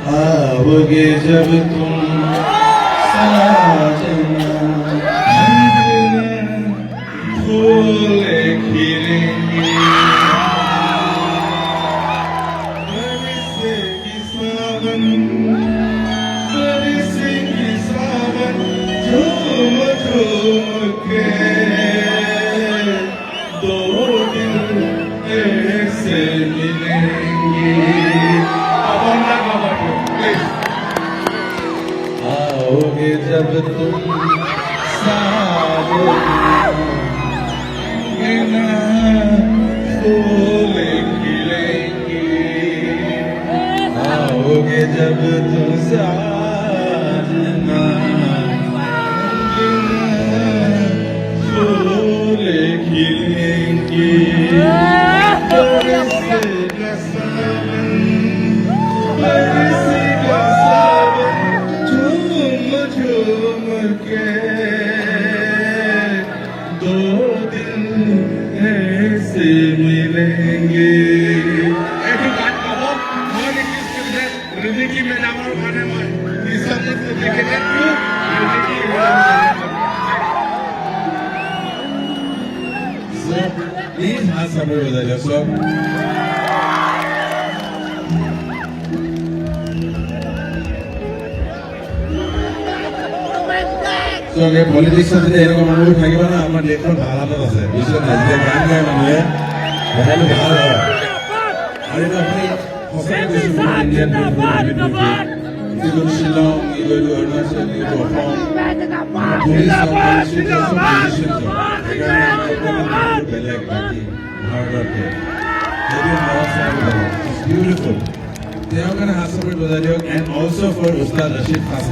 आओगे जब तुम साजना फूले खिलेंगे बरसेगी सावन बरसेगी सावन झूम झूम के दो दिल ऐसे मिलेंगे आओगे जब तुम साजना फूले खिलेंगे आओगे जब तुम साजना फूले खिलेंगे बरसेगा सावन बरसेगा सावन झूम झूम के दो दिल ऐसे मिलेंगे একটু গান গাবো মনে কিছু রিজিকি ম্যাডামের গানে ইসলামের দিকে একটু রিজিকি प्लीज हाथ सामने बजाइए सब সঙ্গে পলিটিক্স যদি এরকম মানুহ থাকিব না আমাৰ দেশখন ভাল হাতত আছে বুজিছে নাই যেতিয়া গান গায় মানুহে কথাটো ভাল হয় আৰু এইটো আপুনি সঁচাকৈ কৈছোঁ ইণ্ডিয়ান যিকোনো শ্বিলং ইগৈটো অৰুণাচল ইগৈটো অসম বেলেগ বাকী ভাৰততকে সেইটো বিউটিফুল তেওঁৰ কাৰণে হাত চাপৰি বজাই দিয়ক এণ্ড অলছ' ফৰ উস্তাদ ৰচিদ খান